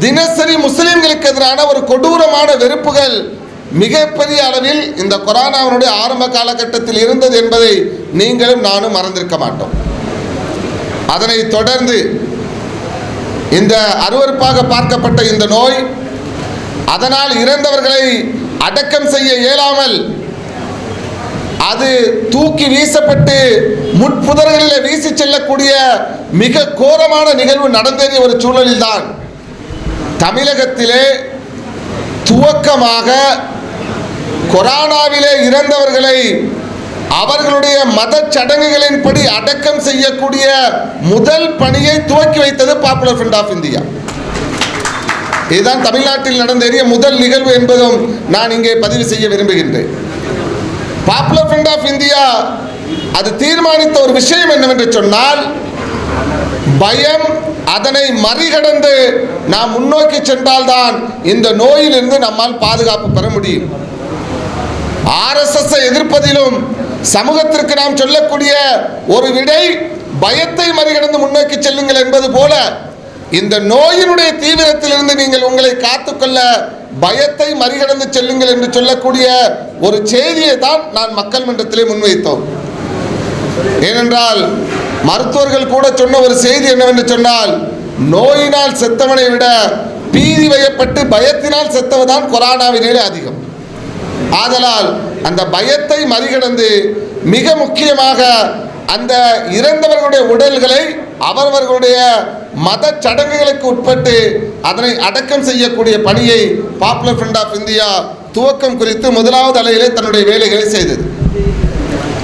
தினசரி முஸ்லிம்களுக்கு எதிரான ஒரு கொடூரமான வெறுப்புகள் மிகப்பெரிய அளவில் இந்த கொரோனாவினுடைய ஆரம்ப காலகட்டத்தில் இருந்தது என்பதை நீங்களும் நானும் மறந்திருக்க மாட்டோம். அதனை தொடர்ந்து இந்த அருவருப்பாக பார்க்கப்பட்ட இந்த நோய், அதனால் இறந்தவர்களை அடக்கம் செய்ய இயலாமல் அது தூக்கி வீசப்பட்டு முட்புதர்களில் வீசி செல்லக்கூடிய மிக கோரமான நிகழ்வு நடந்தேறிய ஒரு சூழலில்தான் தமிழகத்திலே துவக்கமாக கொரோனாவிலே இறந்தவர்களை அவர்களுடைய மத சடங்குகளின்படி அடக்கம் செய்யக்கூடிய முதல் பணியை துவக்கி வைத்தது பாப்புலர் ஃப்ரண்ட் ஆஃப் இந்தியா. இதுதான் தமிழ்நாட்டில் நடந்தேறிய முதல் நிகழ்வு என்பதும் நான் இங்கே பதிவு செய்ய விரும்புகின்றேன். பாப்புலர் ஃப்ரண்ட் ஆஃப் இந்தியா அது தீர்மானித்த ஒரு விஷயம் என்னவென்று சொன்னால், பயம், அதனை மறிகடந்து நாம் முன்னோக்கி சென்றால்தான் இந்த நோயிலிருந்து நம்மால் பாதுகாப்பு பெற முடியும். RSS எதிர்ப்பதிலும் சமூகத்திற்கு நாம் சொல்லக்கூடிய ஒரு விடை, பயத்தை மறிகடந்து முன்னோக்கி செல்லுங்கள் என்பது போல இந்த நோயினுடைய தீவிரத்திலிருந்து நீங்கள் உங்களை காத்துக்கொள்ள பயத்தை மறிகடந்து செல்லுங்கள் என்று சொல்லக்கூடிய ஒரு செய்தியை தான் நான் மக்கள் மன்றத்திலே முன்வைத்தோம். ஏனென்றால் மருத்துவர்கள் கூட சொன்ன ஒரு செய்தி என்னவென்று சொன்னால், நோயினால் செத்தவனை விட பீதி வயப்பட்டு பயத்தினால் செத்தவதான் கொரோனாவிலே அதிகம். ஆதலால் அந்த பயத்தை மறிகடந்து மிக முக்கியமாக அந்த இறந்தவர்களுடைய உடல்களை அவரவர்களுடைய மத சடங்குகளுக்கு உட்பட்டு அதனை அடக்கம் செய்யக்கூடிய பணியை பாப்புலர் ஃப்ரண்ட் ஆஃப் இந்தியா துவக்கம் குறித்து முதலாவது அலையிலே தன்னுடைய வேலைகளை செய்தது.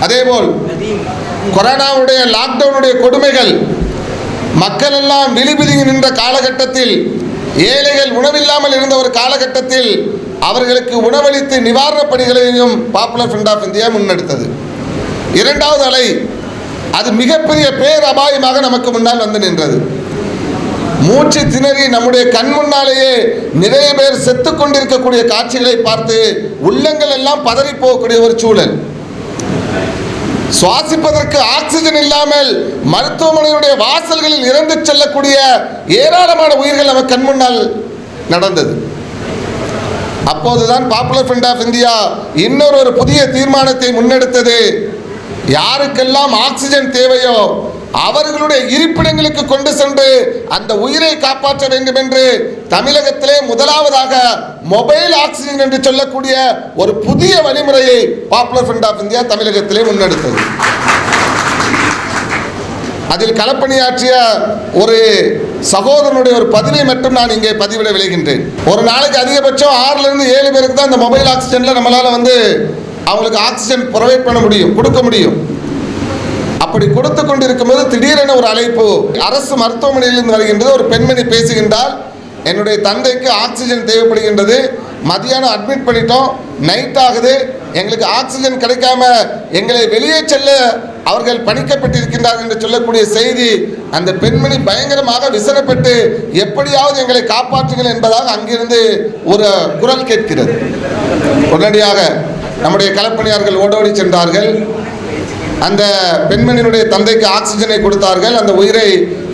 அதேபோல் கொரோனாவுடைய லாக்டவுனுடைய கொடுமைகள், மக்கள் எல்லாம் விழிபிதுங்கி நின்ற காலகட்டத்தில், ஏழைகள் உணவில்லாமல் இருந்த ஒரு காலகட்டத்தில் அவர்களுக்கு உணவளித்து நிவாரணப் பணிகளையும் பாப்புலர் ஃப்ரண்ட் ஆஃப் இந்தியா முன்னெடுத்தது. இரண்டாவது அலை அது மிகப்பெரிய பேர் அபாயமாக நமக்கு முன்னால் வந்து நின்றது. மூச்சு திணறி நம்முடைய கண் முன்னாலேயே நிறைய பேர் செத்து கொண்டிருக்கக்கூடிய காட்சிகளை பார்த்து உள்ளங்கள் எல்லாம் பதறி போகக்கூடிய ஒரு சூழல். சுவாசிப்பதற்கு ஆக்சிஜன் இல்லாமல் மருத்துவமனையுடைய வாசல்களில் இறந்து செல்லக்கூடிய ஏராளமான உயிர்கள் நம்ம கண் முன்னால் நடந்தது. அப்போதுதான் பாப்புலர் ஃப்ரண்ட் ஆஃப் இந்தியா இன்னொரு புதிய தீர்மானத்தை முன்னெடுத்தது. யாருக்கெல்லாம் ஆக்சிஜன் தேவையோ அவர்களுடைய இருப்பிடங்களுக்கு கொண்டு சென்று அந்த உயிரை காப்பாற்ற வேண்டும் என்று தமிழகத்திலே முதலாவதாக மொபைல் ஆக்சிஜன் என்று சொல்லக்கூடிய ஒரு புதிய வழிமுறையை பாப்புலர் ஃப்ரண்ட் ஆஃப் இந்தியா தமிழகத்திலே முன்னெடுத்தது. அதில் களப்பணியாற்றிய ஒரு சகோதரனுடைய ஒரு பதிவை மட்டும் நான் இங்கே பதிவிட விளைகின்றேன். ஒரு நாளைக்கு அதிகபட்சம் 6லிருந்து 7 பேருக்கு தான் இந்த மொபைல் ஆக்சிஜனில் நம்மளால் அவங்களுக்கு ஆக்சிஜன் ப்ரொவைட் பண்ண முடியும், கொடுக்க முடியும். அப்படி கொடுத்து கொண்டிருக்கும்போது திடீரென ஒரு அழைப்பு அரசு மருத்துவமனையிலிருந்து வருகின்றது. ஒரு பெண்மணி பேசுகின்றால், என்னுடைய தந்தைக்கு ஆக்சிஜன் தேவைப்படுகின்றது, மதியானம் அட்மிட் பண்ணிட்டோம், நைட் ஆகுது, எங்களுக்கு ஆக்சிஜன் கிடைக்காம எங்களை வெளியே செல்ல அவர்கள் பணிக்கப்பட்டிருக்கின்றார்கள் என்று சொல்லக்கூடிய செய்தி. அந்த பெண்மணி பயங்கரமாக விசனப்பட்டு எப்படியாவது எங்களை காப்பாற்றுங்கள் என்பதாக அங்கிருந்து ஒரு குரல் கேட்கிறது. உடனடியாக நம்முடைய களப்பணியாளர்கள் ஓடோடி சென்றார்கள். அந்த பெண்மணியினுடைய தந்தைக்கு ஆக்சிஜனை கொடுத்தார்கள். அந்த உயிரை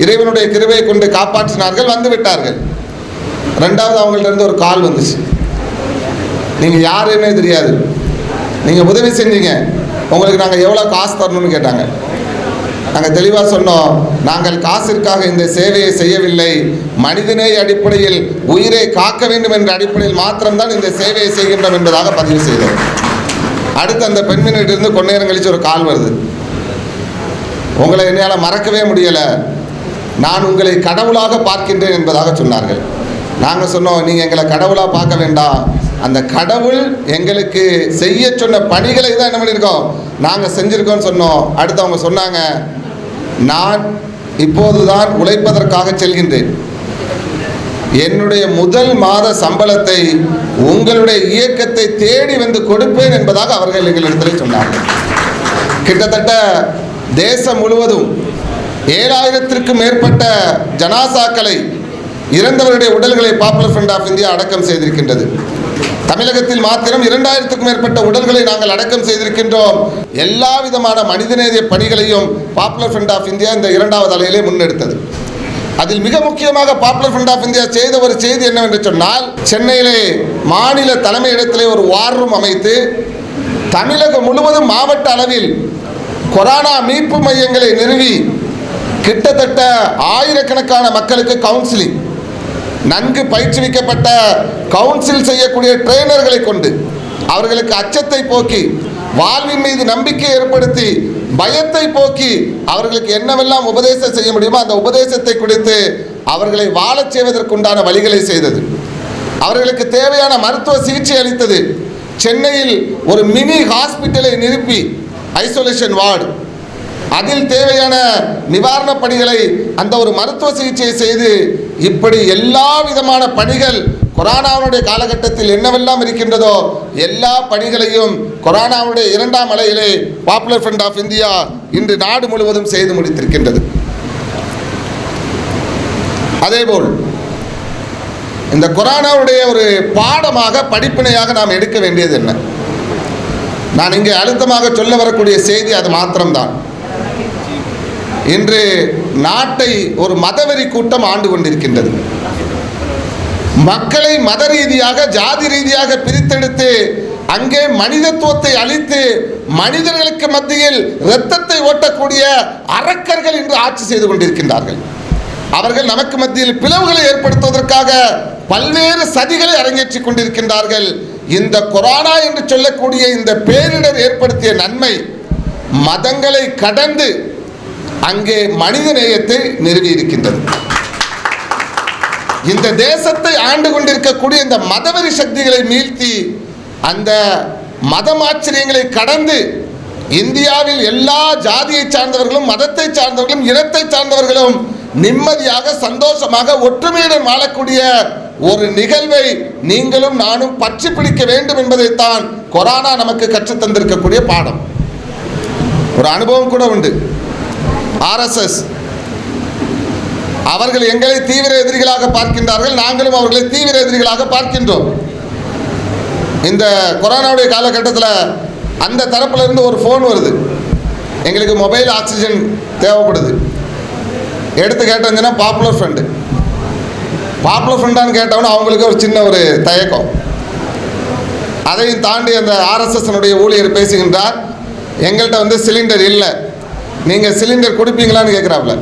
இறைவனுடைய கிருபையை கொண்டு காப்பாற்றினார்கள், வந்து விட்டார்கள். ரெண்டாவது அவங்கள்ட்ட இருந்து ஒரு கால் வந்துச்சு. நீங்கள் யாருன்னே தெரியாது, நீங்கள் உதவி செஞ்சீங்க, உங்களுக்கு நாங்கள் எவ்வளோ காசு தரணும்னு கேட்டாங்க. நாங்கள் தெளிவாக சொன்னோம், நாங்கள் காசிற்காக இந்த சேவையை செய்யவில்லை, மனிதநேய அடிப்படையில் உயிரை காக்க வேண்டும் என்ற அடிப்படையில் மாத்திரம்தான் இந்த சேவையை செய்கின்றோம் என்பதாக பதிவு செய்தோம். அடுத்து அந்த பெண்மணியிலிருந்து கொஞ்ச நேரம் கழிச்சு ஒரு கால் வருது. உங்களை என்னால் மறக்கவே முடியலை, நான் உங்களை கடவுளாக பார்க்கின்றேன் என்பதாக சொன்னார்கள். நாங்கள் சொன்னோம், நீங்கள் எங்களை கடவுளாக பார்க்க வேண்டாம், அந்த கடவுள் எங்களுக்கு செய்ய சொன்ன பணிகளை தான் என்ன பண்ணியிருக்கோம், நாங்கள் செஞ்சுருக்கோம்னு சொன்னோம். அடுத்து அவங்க சொன்னாங்க, நான் இப்போதுதான் உழைப்பதற்காக செல்கின்றேன், என்னுடைய முதல் மாத சம்பளத்தை உங்களுடைய இயக்கத்தை தேடி வந்து கொடுப்பேன் என்பதாக அவர்கள் எங்களிடத்தில் சொன்னார்கள். கிட்டத்தட்ட தேசம் முழுவதும் 7000த்திற்கும் மேற்பட்ட ஜனாசாக்களை, இறந்தவருடைய உடல்களை பாப்புலர் ஃப்ரண்ட் ஆஃப் இந்தியா அடக்கம் செய்திருக்கின்றது. தமிழகத்தில் மாத்திரம் 2000க்கும் மேற்பட்ட உடல்களை நாங்கள் அடக்கம் செய்திருக்கின்றோம். எல்லா விதமான மனிதநேய பணிகளையும் பாப்புலர் ஃப்ரண்ட் ஆஃப் இந்தியா இந்த 2வது அலையிலே முன்னெடுத்தது. அதில் மிக முக்கியமாக பாப்புலர் ஃப்ரண்ட் ஆஃப் இந்தியா செய்த ஒரு செய்தி என்னவென்று சொன்னால், சென்னையிலே மாநில தலைமையிடத்திலே ஒரு வார் ரூம் அமைத்து தமிழகம் முழுவதும் மாவட்ட அளவில் கொரோனா மீட்பு மையங்களை நிறுவி கிட்டத்தட்ட ஆயிரக்கணக்கான மக்களுக்கு கவுன்சிலிங், நன்கு பயிற்றுவிக்கப்பட்ட கவுன்சில் செய்யக்கூடிய ட்ரெயினர்களை கொண்டு அவர்களுக்கு அச்சத்தை போக்கி, வாழ்வின் மீது நம்பிக்கை ஏற்படுத்தி, பயத்தை போக்கி அவர்களுக்கு என்னவெல்லாம் உபதேசம் செய்ய முடியுமோ அந்த உபதேசத்தை கொடுத்து அவர்களை வாழச் செய்வதற்குண்டான வழிகளை செய்தது. அவர்களுக்கு தேவையான மருத்துவ சிகிச்சை அளித்தது. சென்னையில் ஒரு மினி ஹாஸ்பிட்டலை நிறுப்பி ஐசோலேஷன் வார்டு, அதில் தேவையான நிவாரணப் பணிகளை, அந்த ஒரு மருத்துவ சிகிச்சையை செய்து, இப்படி எல்லா விதமான பணிகள் கொரோனாவுடைய காலகட்டத்தில் என்னவெல்லாம் இருக்கின்றதோ எல்லா பணிகளையும் கொரோனாவுடைய 2ஆம் அலையிலே பாப்புலர் ஃப்ரண்ட் ஆஃப் இந்தியா இன்று நாடு முழுவதும் செய்து முடித்திருக்கின்றது. அதேபோல் இந்த கொரோனாவுடைய ஒரு பாடமாக, படிப்பினையாக நாம் எடுக்க வேண்டியது என்ன? நான் இங்கே அழுத்தமாக சொல்ல வரக்கூடிய செய்தி அது மாத்திரம்தான். இன்று நாட்டை ஒரு மதவெறி கூட்டம் ஆண்டு கொண்டிருக்கின்றது. மக்களை மத ரீதியாக, ஜாதி ரீதியாக பிரித்தெடுத்து அங்கே மனிதத்துவத்தை அழித்து மனிதர்களுக்கு மத்தியில் இரத்தத்தை ஓட்டக்கூடிய அரக்கர்கள் இன்று ஆட்சி செய்து கொண்டிருக்கின்றார்கள். அவர்கள் நமக்கு மத்தியில் பிளவுகளை ஏற்படுத்துவதற்காக பல்வேறு சதிகளை அரங்கேற்றிக் கொண்டிருக்கின்றார்கள். இந்த கொரோனா என்று சொல்லக்கூடிய இந்த பேரிடர் ஏற்படுத்திய நன்மை மதங்களை கடந்து அங்கே மனித நேயத்தை நிறுவி இருக்கின்றது. இந்த தேசத்தை ஆண்டு கொண்டிருக்கக்கூடிய இந்த மதவெறி சக்திகளை மீழ்த்தி, அந்த மதமாச்சரியங்களை கடந்து இந்தியாவில் எல்லா ஜாதியை சார்ந்தவர்களும், மதத்தை சார்ந்தவர்களும், இனத்தை சார்ந்தவர்களும் நிம்மதியாக, சந்தோஷமாக, ஒற்றுமையுடன் வாழக்கூடிய ஒரு நிகழ்வை நீங்களும் நானும் பற்றி பிடிக்க வேண்டும் என்பதைத்தான் கொரோனா நமக்கு கற்றுத்தந்திருக்கக்கூடிய பாடம். ஒரு அனுபவம் கூட உண்டு. RSS அவர்கள் எங்களை தீவிர எதிரிகளாக பார்க்கின்றார்கள், நாங்களும் அவர்களை தீவிர எதிரிகளாக பார்க்கின்றோம். இந்த கொரோனாவுடைய காலகட்டத்தில் அந்த தரப்பிலிருந்து ஒரு ஃபோன் வருது, எங்களுக்கு மொபைல் ஆக்சிஜன் தேவைப்படுது. எடுத்து கேட்டதுன்னா பாப்புலர் ஃப்ரெண்டான்னு கேட்டவொன்னே அவங்களுக்கு ஒரு சின்ன ஒரு தயக்கம். அதையும் தாண்டி அந்த RSS ஊழியர் பேசுகின்றார், எங்கள்கிட்ட சிலிண்டர் இல்லை, நீங்கள் சிலிண்டர் கொடுப்பீங்களான்னு கேட்குறாப்புல.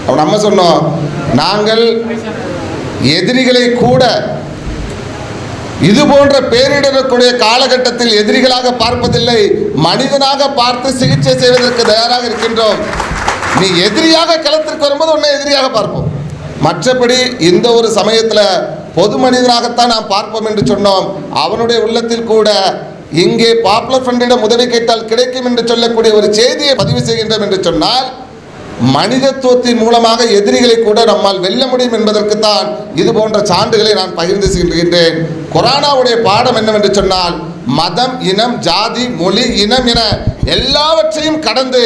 அப்போ நம்ம சொன்னோம், நாங்கள் எதிரிகளை கூட இது போன்ற பேரிடரக்கூடிய காலகட்டத்தில் எதிரிகளாக பார்ப்பதில்லை, மனிதனாக பார்த்து சிகிச்சை செய்வதற்கு தயாராக இருக்கின்றோம். நீ எதிரியாக களத்திற்கு வரும்போது உன்னை எதிரியாக பார்ப்போம், மற்றபடி இந்த ஒரு சமயத்தில் பொது மனிதனாகத்தான் நாம் பார்ப்போம் என்று சொன்னோம். அவனுடைய உள்ளத்தில் கூட இங்கே பாப்புலர் ஃப்ரண்டிடம் உதவி கேட்டால் கிடைக்கும் என்று சொல்லக்கூடிய ஒரு செய்தியை பதிவு செய்கின்றோம் என்று சொன்னால், மனிதத்துவத்தின் மூலமாக எதிரிகளை கூட நம்மால் வெல்ல முடியும் என்பதற்குத்தான் இது போன்ற சான்றுகளை நான் பகிர்ந்து செல்கின்றேன். கொரோனாவுடைய பாடம் என்னவென்று சொன்னால், மதம், இனம், ஜாதி, மொழி, இனம் என எல்லாவற்றையும் கடந்து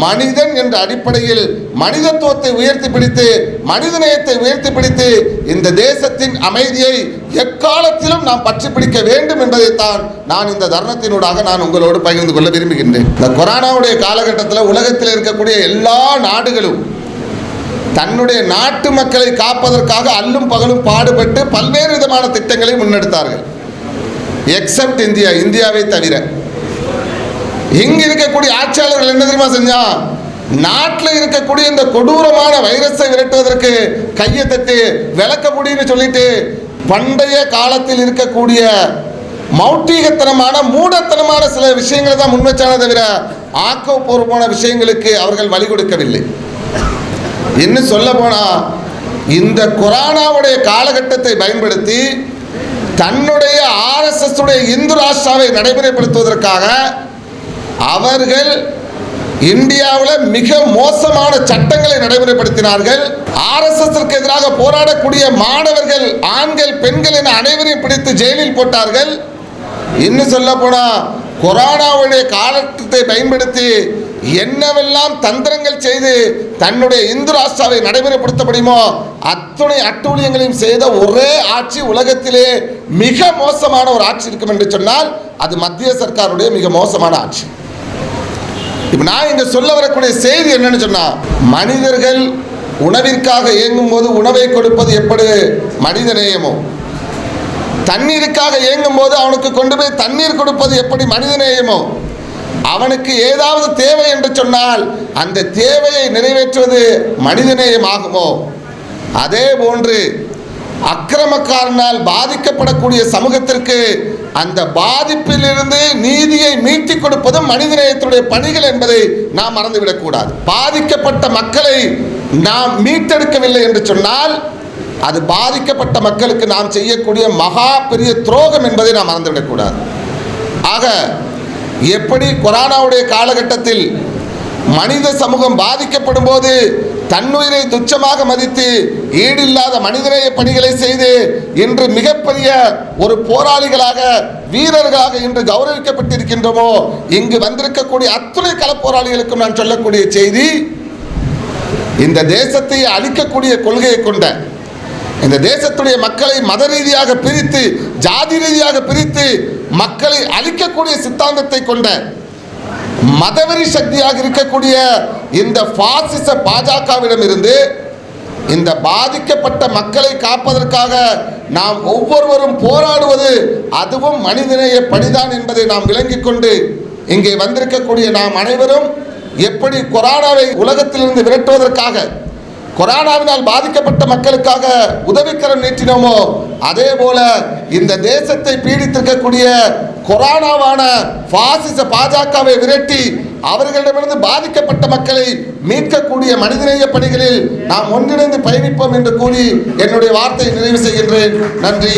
மனிதன் என்ற அடிப்படையில் மனிதத்துவத்தை உயர்த்தி பிடித்து, மனிதநேயத்தை உயர்த்தி பிடித்து இந்த தேசத்தின் அமைதியை எக்காலத்திலும் நாம் பற்றி பிடிக்க வேண்டும் என்பதைத்தான் நான் இந்த தருணத்தினூடாக நான் உங்களோடு பகிர்ந்து கொள்ள விரும்புகின்றேன். இந்த கொரோனாவுடைய காலகட்டத்தில் உலகத்தில் இருக்கக்கூடிய எல்லா நாடுகளும் தன்னுடைய நாட்டு மக்களை காப்பதற்காக அல்லும் பகலும் பாடுபட்டு பல்வேறு விதமான திட்டங்களை முன்னெடுத்தார்கள். எக்ஸப்ட் இந்தியாவை தவிர. இங்கு இருக்கக்கூடிய ஆட்சியாளர்கள் என்ன தெரியுமா செஞ்சா, நாட்டில் இருக்கக்கூடிய இந்த கொடூரமான வைரஸை விரட்டுவதற்கு கையை தட்டி விளக்க முடியும்னு சொல்லிட்டு பண்டைய காலத்தில் இருக்கக்கூடிய மௌட்டிகத்தனமான, மூடத்தனமான சில விஷயங்களை தான் முன்வச்சான தவிர ஆக்கப்பூர்வமான விஷயங்களுக்கு அவர்கள் வழி கொடுக்கவில்லை. இன்னும் சொல்ல போனா, இந்த கொரோனாவுடைய காலகட்டத்தை பயன்படுத்தி தன்னுடைய RSS உடைய இந்து ராஷ்டிராவை நடைமுறைப்படுத்துவதற்காக அவர்கள் இந்தியாவில் மிக மோசமான சட்டங்களை நடைமுறைப்படுத்தினார்கள். RSSற்கு எதிராக போராடக்கூடிய மாணவர்கள், ஆண்கள், பெண்கள் என அனைவரையும் பிடித்து ஜெயிலில் போட்டார்கள். இன்னும் சொல்ல போனா, கொரோனாவுடைய காலத்தை பயன்படுத்தி என்னவெல்லாம் தந்திரங்கள் செய்து தன்னுடைய இந்து ராஷ்டிராவை நடைமுறைப்படுத்த முடியுமோ அத்துணை அட்டூழியங்களையும் செய்த ஒரே ஆட்சி உலகத்திலே மிக மோசமான ஒரு ஆட்சி இருக்கும் என்று சொன்னால் அது மத்திய சர்க்காருடைய மிக மோசமான ஆட்சி. இப்போ நான் இங்கே சொல்ல வரக்கூடிய செய்தி என்னன்னு சொன்னால், மனிதர்கள் உணவிற்காக ஏங்கும் போது உணவை கொடுப்பது எப்படி மனித நேயமோ, தண்ணீருக்காக ஏங்கும் போது அவனுக்கு கொண்டு போய் தண்ணீர் கொடுப்பது எப்படி மனித நேயமோ, அவனுக்கு ஏதாவது தேவை என்று சொன்னால் அந்த தேவையை நிறைவேற்றுவது மனிதநேயம் ஆகுமோ, அதே போன்று அக்கிரமக்காரனால் பாதிக்கப்படக்கூடிய சமூகத்திற்கு அந்த பாதிப்பிலிருந்து நீதியை மீட்டிக் கொடுப்பதும் மனிதநேயத்துடைய பணிகள் என்பதை நாம் மறந்துவிடக்கூடாது. பாதிக்கப்பட்ட மக்களை நாம் மீட்டெடுக்கவில்லை என்று சொன்னால் அது பாதிக்கப்பட்ட மக்களுக்கு நாம் செய்யக்கூடிய மகா பெரிய துரோகம் என்பதை நாம் மறந்துவிடக்கூடாது. ஆக எப்படி கொரோனாவுடைய காலகட்டத்தில் மனித சமூகம் பாதிக்கப்படும் போது தன்னுயிரை துச்சமாக மதித்து ஈடில்லாத மனிதநேய பணிகளை செய்து இன்று மிகப்பெரிய ஒரு போராளிகளாக வீரர்களாக இன்று கௌரவிக்கப்பட்டிருக்கின்றோமோ, இங்கு வந்திருக்கக்கூடிய அத்துணை களப்போராளிகளுக்கும் நான் சொல்லக்கூடிய செய்தி, இந்த தேசத்தை அழிக்கக்கூடிய கொள்கையை கொண்ட, இந்த தேசத்துடைய மக்களை மத ரீதியாக பிரித்து ஜாதி ரீதியாக பிரித்து மக்களை அழிக்கக்கூடிய சித்தாந்தத்தை கொண்ட மதவெறி சக்தியாக இருக்கக்கூடிய இந்த பாசிச பாஜகவிடம் இருந்து இந்த பாதிக்கப்பட்ட மக்களை காப்பதற்காக நாம் ஒவ்வொருவரும் போராடுவது அதுவும் மனிதநேய பணிதான் என்பதை நாம் விளங்கிக் கொண்டு இங்கே வந்திருக்கக்கூடிய நாம் அனைவரும் எப்படி கொரோனாவை உலகத்திலிருந்து விரட்டுவதற்காக கொரோனாவினால் பாதிக்கப்பட்ட மக்களுக்காக உதவிக்கரம் நீட்டினோமோ, அதே போல இந்த தேசத்தை பீடித்திருக்கக்கூடிய கொரோனாவான பாசிச பாஜகவை விரட்டி அவர்களிடமிருந்து பாதிக்கப்பட்ட மக்களை மீட்கக்கூடிய மனிதநேய பணிகளில் நாம் ஒன்றிணைந்து பயணிப்போம் என்று கூறி என்னுடைய வார்த்தையை நிறைவு செய்கின்றேன். நன்றி.